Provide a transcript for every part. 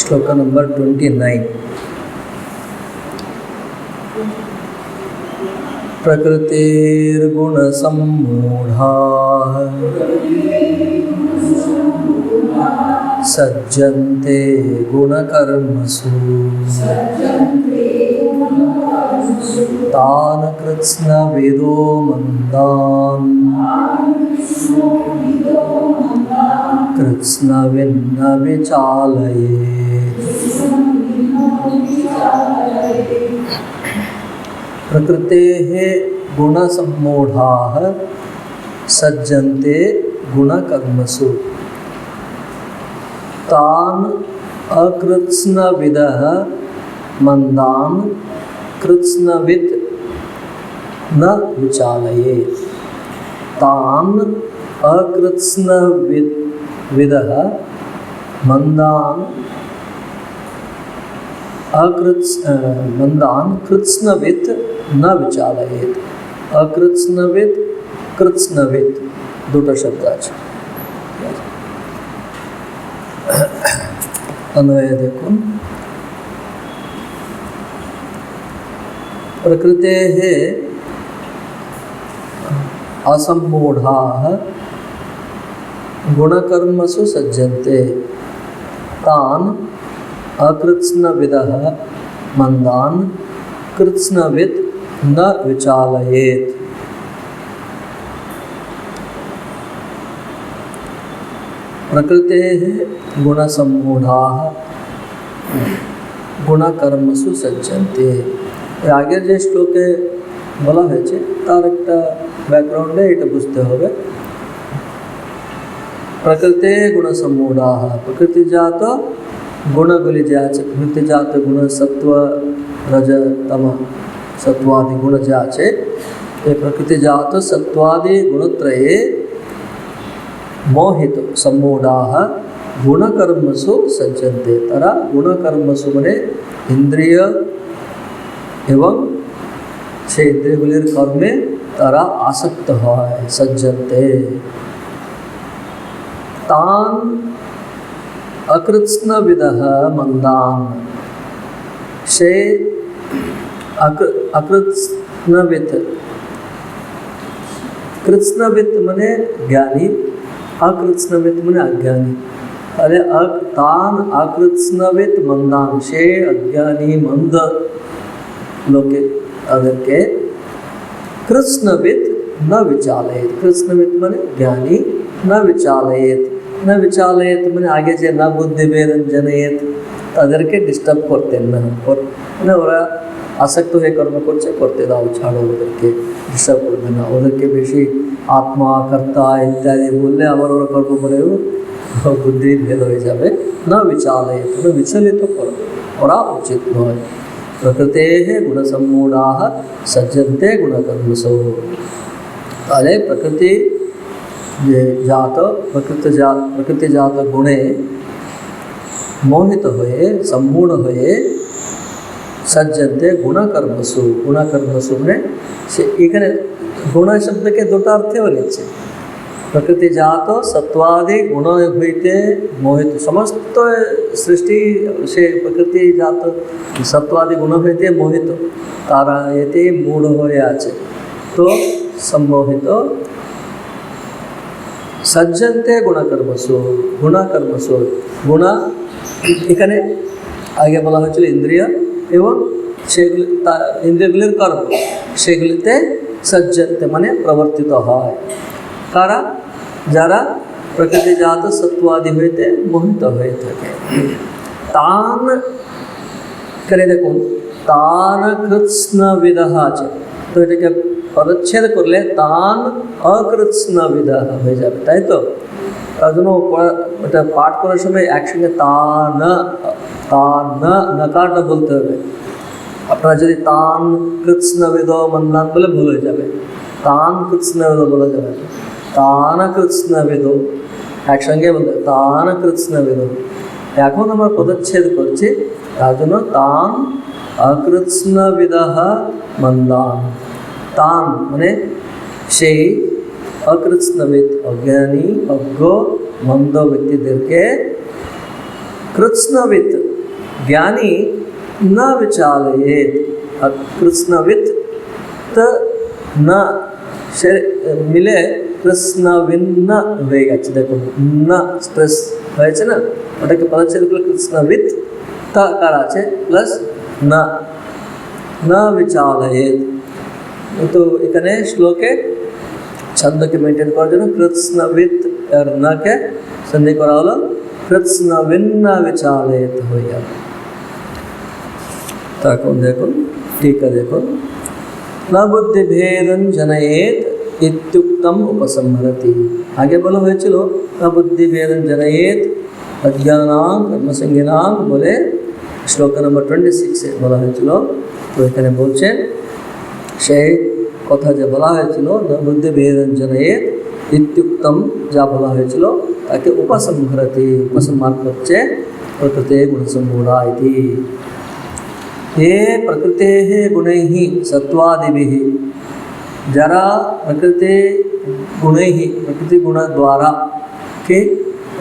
श्लोक नंबर 29। प्रकृतिर्गुणसम्मूढाः सज्जन्ते गुणकर्मसु तान् कृत्स्नविदो मन्दान् कृत्स्नविन्न विचालयेत्। प्रकृतेः गुणसम्मूढाः सज्जन्ते गुणकर्मसु तान् अकृत्स्नविदः मन्दान् कृत्स्नवित् न विचालयेत्। तान् अकृत्स्नविदः मन्दान् कृत्स्नवित् न विचालयेत्। अकृत्स्नवित् कृत्स्नवित् दुटा शब्द আছে। अन्वय देखो। प्रकृतेः असम्मूढाः गुणकर्मसु सज्जन्ते तान् अकृत्स्नविदः मन्दान् कृत्स्नवित् न विचालयेत्। प्रकृतेः गुणसम्मूढाः गुणकर्मसु सज्जन्ते। आगे যে শ্লোকে বলা হয়েছে তার একটা ব্যাকগ্রাউন্ডে এটা বুঝতে হবে। প্রকৃতে গুণসম্মূঢ়াः প্রকৃতিজাত गुणगुली जे आछे प्रकृतिजात गुण सत्व रज तम सत्वादि गुण जे आछे ये प्रकृतिजात सत्वादि गुणत्रये मोहित सम्मूढाः गुणकर्मसु सज्जन्ते। तारा गुणकर्मसु मने इंद्रिय एवं से इंद्रियगुलिर कर्मे तारा आसक्त हय सज्जन्ते। तान् अकृत्स्नविदः मन्दान् से अकृत्स्नवित् कृत्स्नवित् मने ज्ञानी अकृत्स्नवित् मने अज्ञानी। अरे तान् अकृत्स्नवित् मन्दान् से अज्ञानी मंद लोके अदरके कृत्स्नवित् न विचालयेत्। कृत्स्नवित् मने ज्ञानी न विचालयेत्। न विचालयेत मैंने आगे जे न बुद्धि वेदन जनयेत तादेरके डिस्टर्ब करते ना और ना ओरा आसक्त हये कर्म करते दाओ छाड़ो ओदेरके डिस्टर्ब करबे ना। ओदेरके बेशी आत्मा कर्ता इत्यादि बोलले आबार ओरा कर्म करे बुद्धि भेद हये जाबे। न विचालयेत न विचलित करा उचित नय। प्रकृतेः गुणसम्मूढाः सज्जन्ते गुणकर्मसु। ताहले प्रकृति जात प्रकृतिजात गुणे मोहित हुए सम्मूढ़ हुए सज्जन्ते गुणकर्मसु। गुणकर्मसु में से एखाने गुण शब्द के दुटा अर्थ बनेছে। प्रकृतिजात सत्वादि गुण हईते मोहित समस्त सृष्टि से प्रकृतिजात सत्वादि गुण हईते मोहित तारा एते मूढ़ हয়ে আছে तो सम्मोहित सज्जन्ते गुणकर्मसु। गुणकर्मसु गुण एखाने आगे बला হয়েছিল इंद्रिय एवं সেগুলি इंद्रियगुलिर कर्म সেগুলিতে सज्जन्ते माने प्रवर्तित হয় কারা যারা প্রকৃতিজাত সত্ত্বাদি হইতে মোহিত হয়ে থাকে। তান করে দেখুন তান কৃৎস্নবিদः আছে তো এটাকে পদচ্ছেদ করলে तान अकृत्स्नविदः হয়ে যাবে তাই তো। তার জন্য ওটা পাঠ করার সময় একসঙ্গে तान नकारটা বলতে হবে। আপনারা যদি तान कृत्स्नविदो मन्दान বলে ভুল হয়ে যাবে। तान कृत्स्नविदो বলা যাবে तान कृत्स्नविदो একসঙ্গে বলতে तान कृत्स्नविदो। এখন আমরা পদচ্ছেদ করছি তার জন্য तान अकृत्स्नविदः मन्दान। तान माने সেই অকৃৎস্নবিদ অজ্ঞানী অজ্ঞ মন্দ ব্যক্তিদেরকে কৃৎস্নবিদ জ্ঞানী না বিচালয়েত। কৃৎস্নবিদ না মিলে কৃষ্ণবিন্ন হয়ে গেছে। দেখুন না স্ট্রেস হয়েছে না, ওটাকে পদচ্ছেদগুলো কৃষ্ণবিদ তার আছে প্লাস না না বিচালয়েত। তো এখানে শ্লোকে ছন্দকে মেনটেন করার জন্য কৃষ্ণবিদ আর নাকে সন্ধি করা হলো কৃষ্ণবিন্ন বিচালয়েত হয়ে যাবে। তখন দেখুন टीका देखो न बुद्धि भेदं जनयेत इत्युक्तम उपसंहरति। आगे बोला হয়েছিল न बुद्धि भेदं जनयेत अज्ञानां कर्मसंज्ञानां बोले श्लोक नंबर 26 से বলা হয়েছিল। তো এখানে বলছেন সেই কথা যে বলা হয়েছিল न बुद्धि भेदं जनयेत इत्युक्तम যা বলা হয়েছিল তাকে उपसंहरति। उपसंहार করছে প্রকৃতে গুণসম্মূঢ়া ইতি। ये प्रकृते गुणैः सत्वादिभिः जरा प्रकृति गुणैः प्रकृति गुण द्वारा के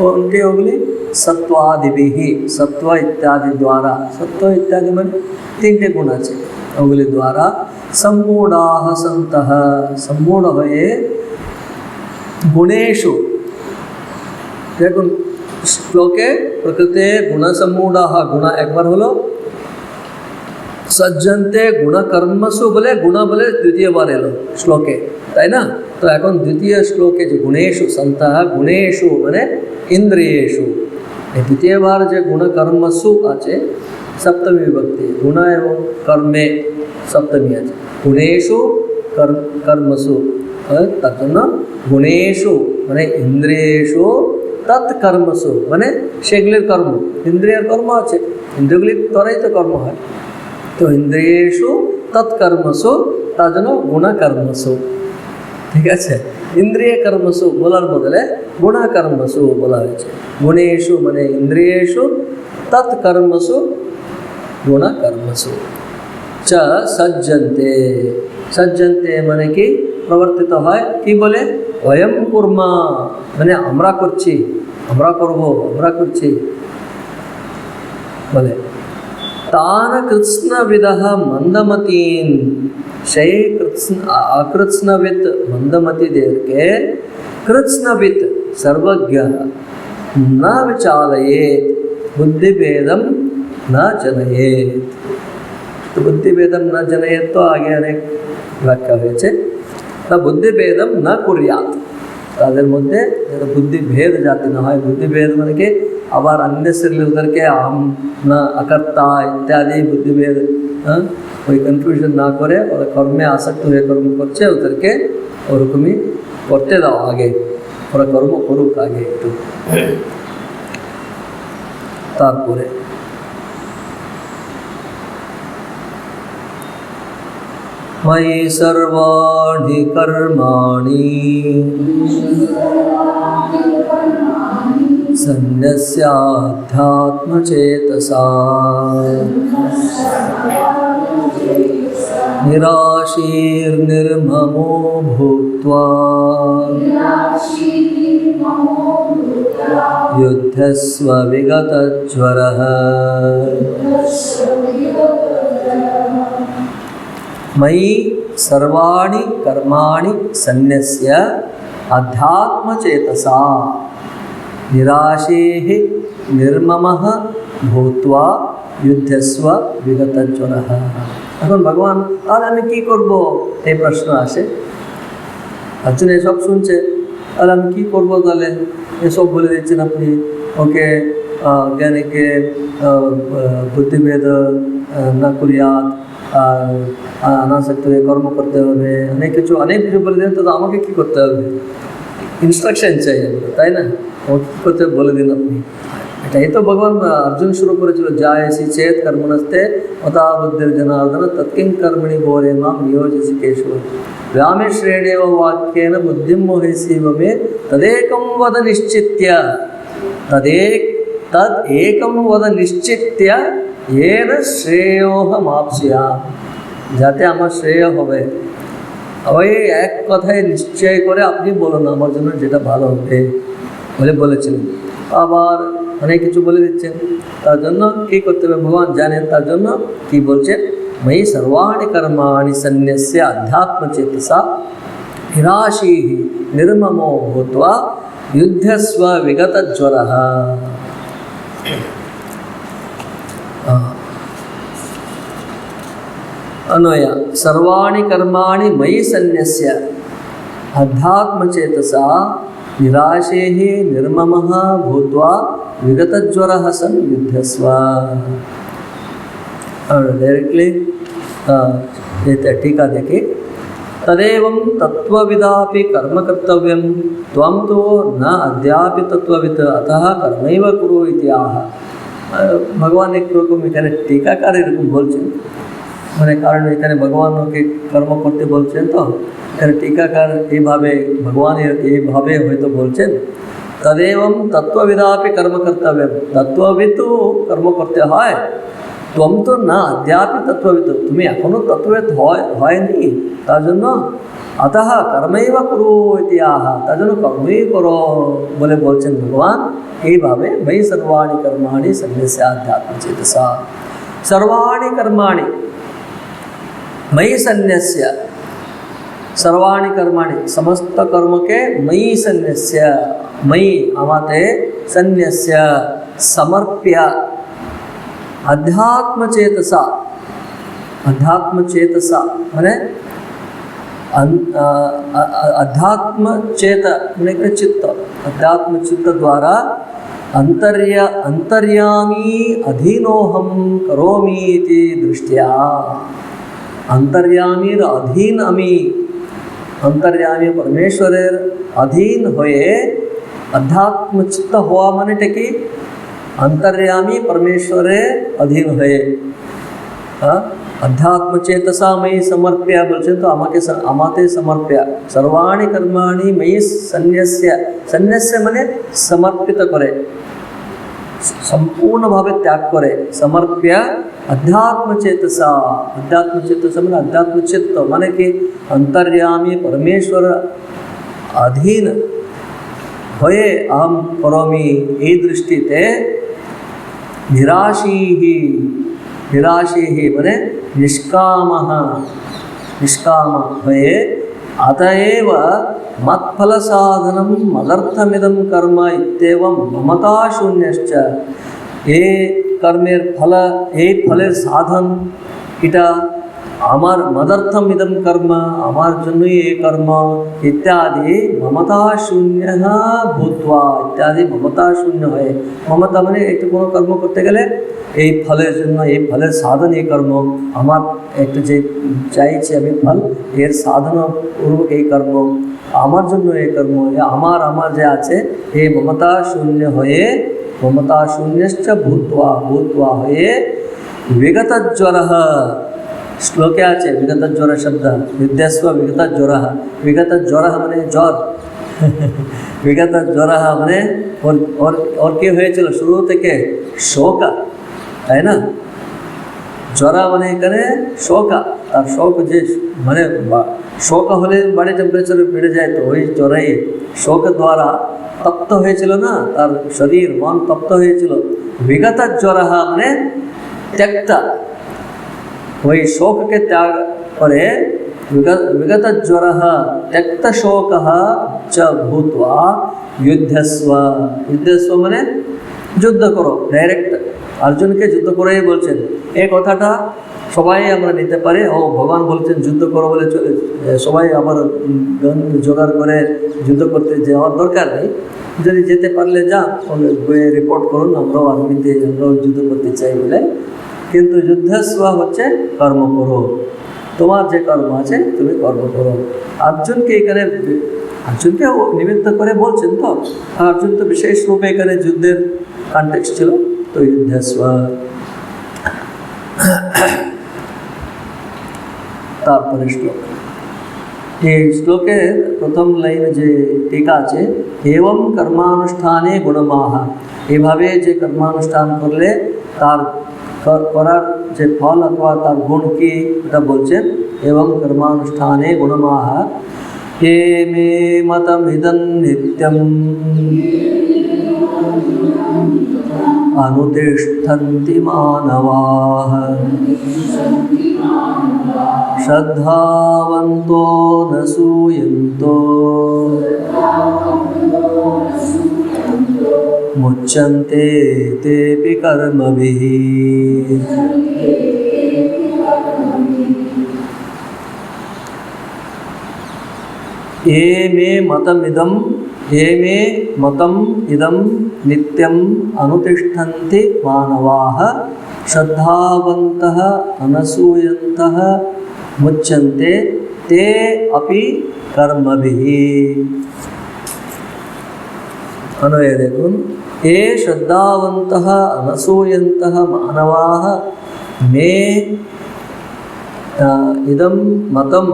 उनके होगले सत्वादिभिः सत्व इत्यादि द्वारा। सत्व इत्यादि मन तीन गुण আছে ওগুলি द्वारा सम्मूढ़ाः सन्तः सम्मूढ़ হয়ে गुणेषु। দেখুন শ্লোকে প্রকৃতে গুণসম্মূঢ়াः गुण একবার হলো, सज्जनते गुण कर्मसु बोले गुण बोले द्वितीय बार एलो श्लोके, ताई ना। तो এখন द्वितीय श्लोके जो गुणेषु सन्तः गुणेषु माने इंद्रियेषु, द्वितीय बार जो गुण कर्मसु आछे सप्तमी विभक्ति गुण एवं कर्मे सप्तमी आछे गुणेषु कर्मसु तार जন্য गुणेषु माने इंद्रियेषु तत्कर्मसु माने সেগুলির কর্ম। ইন্দ্রিয়ের কর্ম আছে, ইন্দ্রিয়গুলির দ্বারাই তো কর্ম হয়। तो इंद्रियेषु तत्कर्मसु तार जন্য गुणकर्मसु। ठीक है, इंद्रिय कर्मसु बोलार बदले गुणकर्मसु बोला হয়েছে। गुणेषु माने इंद्रियेषु तत्कर्मसु गुणकर्मसु च सज्जन्ते। सज्जन्ते माने कि प्रवर्तित হয় কি বলে वयं कुर्मा মানে আমরা করছি, আমরা করব, আমরা করছি বলে। तान कृत्स्नविदः मंदमतीन সেই अकृत्स्नविद मंदमतीदेरके कृत्स्नविद सर्वज्ञ न विचालयेत बुद्धिभेदं न जनयेत। तो बुद्धिभेदं न जनयेत तो आगे अनेक व्याख्या হয়েছে। তা বুদ্ধিভেদম না কুর্যাত, তাদের মধ্যে যাতে বুদ্ধিভেদ যাতে না হয়। বুদ্ধিভেদ মানে কি আবার अननेसेसरी उधरके हम ना अकर्ता इत्यादि बुद्धिभेद कोई कन्फ्यूजन ना करे और कर्मे आसक्त हुए कर्म करছে ওদেরকে ওরকমই করতে দাও আগে, ওরা কর্ম করুক আগে একটু। তারপরে मयि सर्वाणि कर्माणि सन्न्यस्याध्यात्मचेतसा निराशीर्निर्ममो भूत्वा युद्धस्व विगतज्वरः। मयि सर्वाणि कर्माणि सन्न्यस्य अध्यात्मचेतसा निराशीः निर्ममः भूत्वा युद्धस्व विगतज्वरः। এখন ভগবান আর আমি কি করব এই প্রশ্ন আসে। अर्जुन এসব শুনছে, আর আমি কি করব তাহলে এসব বলে দিচ্ছেন আপনি ওকে জ্ঞানীকে বুদ্ধিভেদ না কুরিয়াত अनासक्त हुए कर्म करते हुए अनेक কিছু বলে দিন। তো আমাকে কি করতে হবে, ইনস্ট্রাকশন চাই আমরা, তাই না? ও কী করতে বলে দিন আপনি। এটাই তো ভগবান অর্জুন শুরু করেছিল, যায়সি চেত কর্মণস্তে মতা বুদ্ধির জনার্দন তৎকিং কর্মণি ঘোরে মাম নিয়োজসি কেশব व्यामे श्रेणेव वाक्येन बुद्धिं मोहयसीव मे तदेकं वद निश्चित्य तदेकं वद निश्चित्य येन श्रेयोहमाप्स्यामि, যাতে আমার শ্রেয় হবে ওই এক কথায় নিশ্চয় করে আপনি বলুন আমার জন্য যেটা ভালো হবে বলে বলেছিলেন, আবার অনেক কিছু বলে দিচ্ছেন। তার জন্য কী করতে হবে ভগবান জানেন, তার জন্য কি বলছেন, ময়ি সর্বাণি কর্মাণি সন্ন্যস্য আধ্যাত্মচেতসা নিরাশীঃ निर्ममो भूत्वा युद्धस्व विगतज्वरः। अन्वय सर्वाणि कर्माणि मयि सन्न्यस्य अध्यात्मचेतसा निराशेः निर्ममः भूत्वा विगतज्वरः सन् युद्धस्व। डायरेक्टली टीका देखिए, तदेवं तत्त्वविदापि कर्म कर्तव्यं त्वं तो न अद्यापि तत्त्ववित् अतः कर्मैव कुरु इति आह। भगवान एक रकम এখানে टीकाकार এরকম বলছেন, মানে কারণ এখানে ভগবানকে কর্ম করতে বলছেন, তো এখানে टीकाकार এইভাবে ভগবান এইভাবে হয়তো বলছেন, तदेवं तत्त्वविदापि कर्म कर्तव्यं, तत्त्ववित् কর্ম করতে হয়, त्वं तो न अद्यापि तत्त्ववित्, তুমি এখনো তত্ত্ববিদ হয়নি, তার জন্য अतः कर्मैव कुरु इति आह, তার জন্য কর্মই করো বলে বলছেন ভগবান এইভাবে। मयि सर्वाणि कर्माणि सन्न्यस्य आध्यात्मचेतसा, सर्वाणि कर्माणि मयि सन्न्यस्य, सर्वाणि कर्माणि समस्त कर्म के मयि सन्न्यस्य, मयि आमाते सन्न्यस्य समर्प्य अध्यात्मचेतसा, अध्यात्मचेतसा माने अध्यात्मचेत माने चित्त, अध्यात्मचित्त द्वारा अंतर्यामी अधीनोहम करोमि इति दृष्ट्या, अंतर्यामी अधीन अमी, अंतर्यामी परमेश्वरेर अधीन होए अध्यात्मचित्त हुआ माने टेकी अंतर्यामी परमेश्वरे अधीन है। अध्यात्मचेतसा मयि समर्प्य बोलছেন, तो আমাতে समर्प्य सर्वाणि कर्माणि मयि सन्न्यस्य, सन्न्यस्य মানে समर्पित करे, संपूर्ण भावे त्याग करे, समर्प्य अध्यात्मचेतसा, अध्यात्मचेतसा মানে अध्यात्मचित्त माने कि अंतर्यामी परमेश्वर अधीन হয়ে अहम करोमि এই দৃষ্টিতে निराशीः, निराशीः মানে निष्कामः, निष्काम হয়ে अतएव मत्फलसाधनं मदर्थमिदं कर्म इत्येवं ममताशून्यश्च, এই কর্মের ফল, এই ফলের সাধন এটা আমার मदर्थम इदम कर्म, আমার জন্যই এই কর্ম ইত্যাদি মমতা শূন্য ভূত্বা, ইত্যাদি মমতা শূন্য হয়ে, মমতা মানে একটু কোনো কর্ম করতে গেলে এই ফলের জন্য, এই ফলের সাধন এই কর্ম, আমার একটু যে চাইছি আমি ফল, এর সাধন পূর্বক এই কর্ম, আমার জন্য এই কর্ম, আমার আমার যে আছে এই মমতা শূন্য হয়ে, মমতা শূন্যশ্চ ভূত্বা, ভূত্বা হয়ে विगतज्वरः, श्लोके आचे विगतज्वर शब्द, युद्धस्व विगतज्वरः, विगतज्वरः माने ज्वर विगतज्वरः माने और কি হয়েছিল শুরু থেকে শোক, তাই না, জ্বর মানে এখানে শোক, আর শোক যে মানে শোক হলে বাড়ি টেম্পারেচার বেড়ে যায়, তো ওই জ্বরেই শোক দ্বারা তপ্ত হয়েছিল না, তার শরীর মন তপ্ত হয়েছিল। विगतज्वरः মানে त्यक्ता, वही शोक के त्याग करे, विगतज्वरः त्यक्तशोकः च भूत्वा युद्धस्व, युद्धस्व माने যুদ্ধ করো, ডাইরেক্ট অর্জুনকে যুদ্ধ করেই বলছেন। এই কথাটা সবাই আমরা নিতে পারি, ও ভগবান বলছেন যুদ্ধ করো বলে সবাই আবার গান জোগাড় করে যুদ্ধ করতে যাওয়ার দরকার নেই, যদি যেতে পারলে যান, বইয়ে রিপোর্ট করুন আমরাও আর্মিতে, আমরাও যুদ্ধ করতে চাই বলে। কিন্তু যুদ্ধস্ব হচ্ছে কর্ম করো, তোমার যে কর্ম আছে তুমি কর্ম করো। অর্জুনকে এখানে, অর্জুনকে নিমিত্ত করে বলছেন, তো অর্জুন তো বিশেষ রূপে এখানে যুদ্ধের কনটেক্সট ছিল, তো যুদ্ধস্ব। তারপরে শ্লোক, এই শ্লোকের প্রথম লাইনে যে টিকা আছে, এবং কর্মানুষ্ঠানে গুণমাহা, এভাবে যে কর্মানুষ্ঠান করলে তার করার যে ফল অথবা তার গুণ কি, এটা বলছেন। एवं कर्मानुष्ठाने गुणमाह ये मे मतमिदं नित्यम् अनुतिष्ठन्ति मानवाः श्रद्धावन्तो न सूयन्तो मुच्यन्ते तेऽपि कर्मभिः। ये मे मतम् इदं नित्यम् अनुतिष्ठन्ति मानवाः श्रद्धावन्तः अनसूयन्तः मुच्यन्ते ते अपि कर्मभिः। अन्वय देखो, ये श्रद्धावन्तः अनसूयन्तः मानवाः मे इदं मतं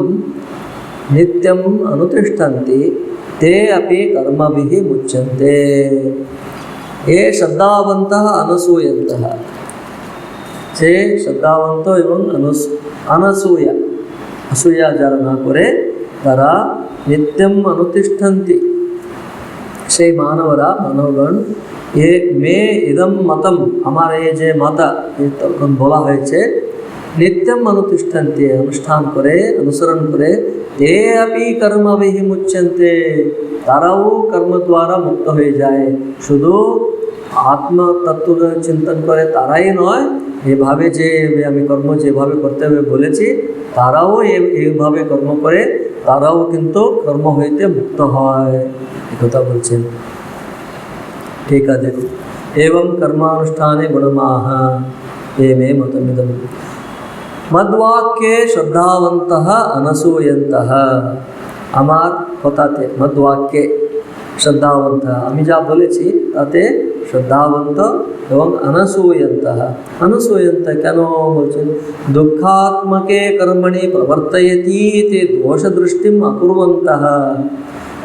नित्यम् अनुतिष्ठन्ति ते अपि कर्मभिः मुच्यन्ते। ये श्रद्धावन्तः अनसूयन्तः, जे श्रद्धावन्तो एवं अनसूया असूया যারা না করে তারা नित्यम अनुतिष्ठन्ति সেই মানবরা মানবগণ ये मे इदम मतम हमारे ये जे मत তখন বলা হয়েছে नित्यम अनुतिष्ठन्ति अनुष्ठान करे अनुसरण करे ते अपि कर्मभिः मुच्यन्ते ताराओ कर्म द्वारा मुक्त हो जाए। शुधु आत्म तत्व चिंतन करे ताराई नय एभावे जे आमी कर्म जेभावे करते हुए बोलेছি ताराओ एभावे कर्म करे ताराओ किन्तु कर्म हईते मुक्त হয় এই কথা বলছেন। ठीक है देखो, एवं कर्मानुष्ठाने गुणमाह ये मे मतमिदम् मद्वाक्ये श्रद्धावन्तः अनसूयन्तः আমার কথাতে মদ্বাক্যে শ্রদ্ধাবন্তः আমি যা বলেছি তাতে শ্রদ্ধাবন্ত এবং অনসূয়ন্তः অনসূয়ন্তः কেন বলছেন দুঃখাত্মকে কর্মণি প্রবর্তয়তি তে দোষদৃষ্টিম অকুর্বন্তः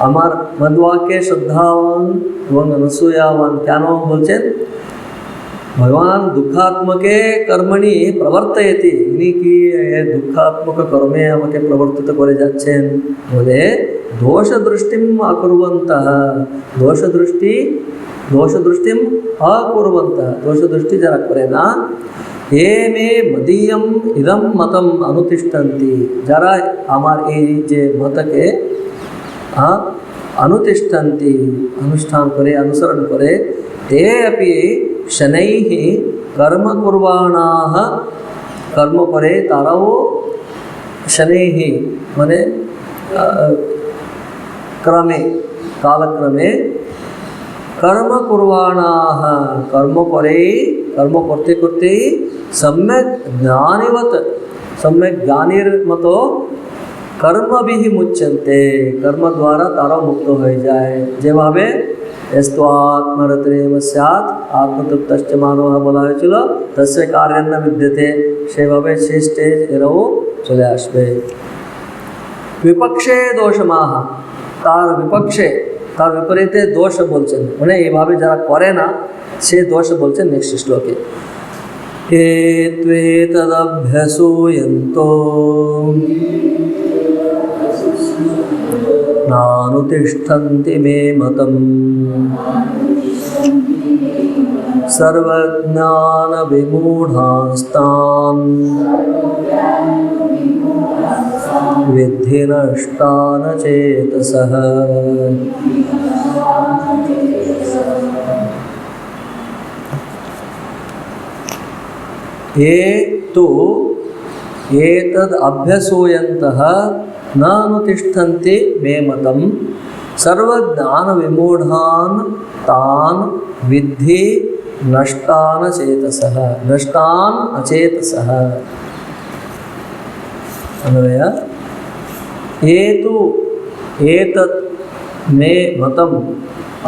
আমার মদ্বাক্যে শ্রদ্ধাবান এবং অনসূয়াবান কেন বলছেন भगवान दुखात्मके कर्मणि प्रवर्तयति इन्हीं की दुखात्मक कर्मे আমাকে প্রবর্তিত করে যাচ্ছেন বলে दोष दृष्टिम अकुर्वन्तः दोष दृष्टिम अकुर्वन्तः दोष दृष्टि যারা করে না ये मे मदीयम इदम मतम अनुतिष्ठन्ति যারা আমার এই যে মতকে अनुतिष्ठन्ति अनुष्ठान करे अनुसरण करे ते अपि शनैः कर्म कुर्वाणाः कर्म करे ताराओ शनैः माने क्रमे कालक्रमे कर्म कुर्वाणाः कर्म करे कर्म करते करते सम्यक ज्ञानिवत सम्यक ज्ञानीर मतो कर्मभिः मुच्यन्ते कर्म द्वारा तारा मुक्त हो जाए जेभावे यस्त्वात्मरतिरेव स्यात् आत्मतृप्तश्च मानवः বলা হয়েছিল তস্য কার্যং ন বিদ্যতে সেভাবে সেই স্টেজ এরাও চলে আসবে। বিপক্ষে দোষমাহ তার বিপক্ষে তার বিপরীতে দোষ বলছেন মানে এইভাবে যারা করে না সে দোষ বলছেন নেক্সট শ্লোকে হে ত্বেতদভ্যসূয়ন্তো नानुतिष्ठन्ति मे मतम् सर्वज्ञानविमूढास्तान् विद्धि नष्टान चेतसः। ये तु एतद् अभ्यसूयन्तः न अनुतिष्ठन्ति मे मतम् सर्वज्ञान विमूढान् तान् विद्धि नष्टान चेतसः नष्टान अचेतसः। अन्वय ये तु एतत् मे मतम्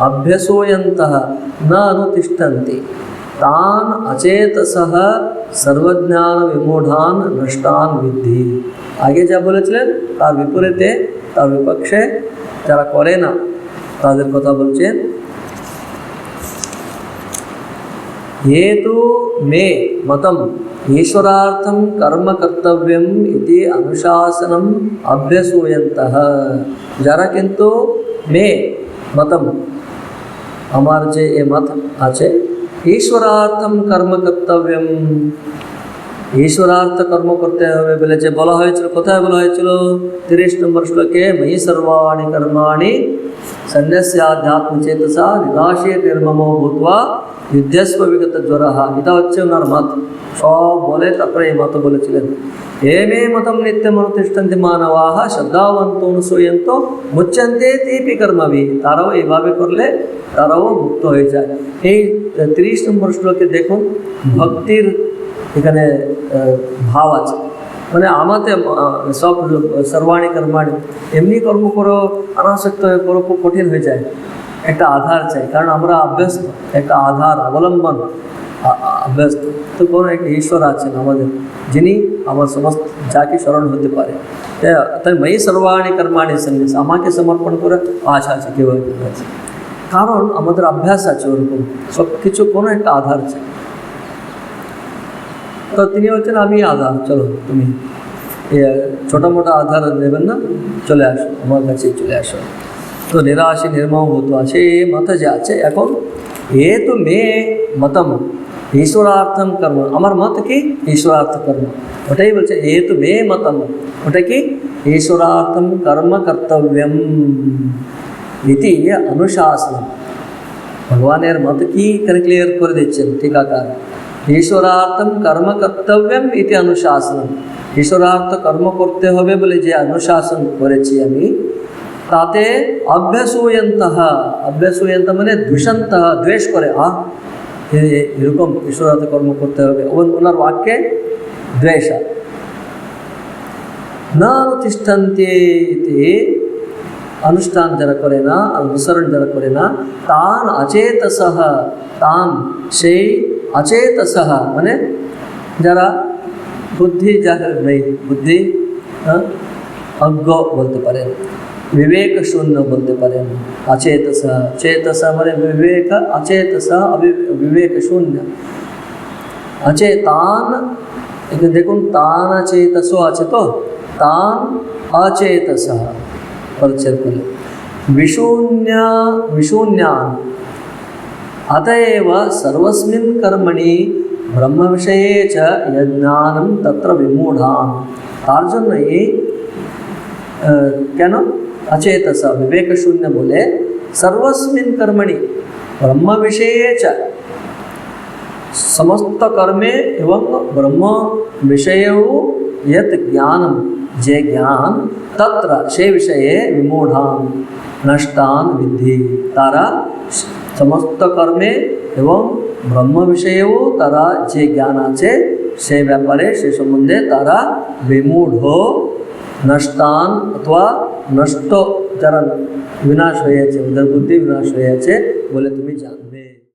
अभ्यसूयन्तः न अनुतिष्ठन्ति तान् अचेतसः सर्वज्ञान विमूढान् नष्टान विद्धि। आगे जा বলেছিলেন তার বিপরীতে তার বিপক্ষে যারা করে না তাদের কথা বলছেন ये तु मे मतम ईश्वरार्थं कर्म कर्तव्यम इति अनुशासनम अभ्यसूयन्तः। যারা কিন্তু মে मतम আমার যে এ মত আছে ईश्वरार्थम कर्म कर्तव्यम, ईश्वरार्थ कर्म करते হবে বলে যে বলা হয়েছিল, কোথায় বলা হয়েছিল? 30 নম্বর শ্লোকে ময়ি সর্বাণি কর্মাণি সন্ন্যাস্যাধ্যাত্ম চেতসা নিরাশে নির্মমো ভূত্বা যুদ্ধস্ব বিগত জ্বরঃ। এটা হচ্ছে ওনার মত। সব বলে তারপরে এই মত বলেছিলেন, এমে মতম নিত্যম অনুতিষ্ঠন্তি মানবাঃ শ্রদ্ধাবন্তো অনুসূয়ন্তো মুচ্যন্তে তেপি কর্মভি। তারাও এইভাবে করলে তারাও মুক্ত হয়ে যায়। এই 30 নম্বর শ্লোকে দেখুন ভক্তির এখানে ভাব আছে, মানে আমাতে সব সর্বাণী কর্মাণী এমনি কর্ম করো, অনাসক্ত হয়ে করো, খুব কঠিন হয়ে যায়। একটা আধার চাই, কারণ আমরা অভ্যস্ত, একটা আধার অবলম্বন অভ্যস্ত। তো কোনো একটা ঈশ্বর আছেন আমাদের, যিনি আমার সমস্ত যাকে স্মরণ হতে পারে। তাই মই সর্বাণী কর্মাণী সন্ন্যাস, আমাকে সমর্পণ করে আচ্ছা আচ্ছা কেউ আছে, কারণ আমাদের অভ্যাস আছে ওরকম সব কিছু, কোনো একটা আধার চাই। তো তিনি বলছেন আমি আধার, চলো তুমি ছোটো মোটো আধার নেবেন না, চলে আসো আমার কাছে, চলে আসো। তো নিরাশী নির্মম ভূত আছে এ মত যে আছে এখন, এ তো মে মতম ईश्वरार्थम कर्म, আমার মত কি ईश्वरार्थ कर्म, ওটাই বলছে এ তো মে মতম, ওটা কি ईश्वरार्थम कर्म कर्तव्यम ইতি অনুশাসন। ভগবানের মত কি এখানে ক্লিয়ার করে দিচ্ছেন টিকাকার, ईश्वरार्थम कर्म कर्तव्यम इति अनुशासन, ईश्वरार्थ कर्म करते হবে বলে যে অনুশাসন করেছি আমি, তাতে অভ্যাসূয়ন্তঃ, অভ্যাসূয়ন্ত মানে দ্বিষন্তঃ, দ্বেষ করে, এরকম ईश्वरार्थ कर्म করতে হবে, ওনার বাক্যে দ্বেষ। না অনুতিষ্ঠন্তে ইতি, अनुष्ठान যারা করে না, অনুসরণ যারা করে না, তান অচেতসঃ, তান সেই অচেতসঃ মানে যারা বুদ্ধি যাদের নেই, বুদ্ধি অজ্ঞ বলতে পারেন, বিবেক শূন্য বলতে পারেন। অচেতসঃ, চেতসঃ মানে বিবেক, অচেতসঃ বিবেক শূন্য। অচেতান, এখানে দেখুন তান অচেতস আছে, তো তান অচেতসঃ परिचय करले विशून्यान् अतएव सर्वस्मिन् कर्मणि ब्रह्म विषये च यज्ञानं तत्र विमूढान्। तार जन्य केन अचेतस विवेक शून्य बोले, सर्वस्मिन् कर्मणि ब्रह्म विषये च, समस्त कर्मे एवं ब्रह्म विषयौ यत् ज्ञानं जे ज्ञान तत्र से विषये विमूढ़ान नष्टान विद्धि। तारा समस्त कर्मे एवं ब्रह्म विषयेও तारा जे ज्ञान আছে সেই ব্যাপারে সে সম্বন্ধে তারা বিমূঢ়, নষ্টান অথবা নষ্ট, যারা বিনাশ হয়েছে, ওদের বুদ্ধি বিনাশ হয়েছে বলে তুমি জানো।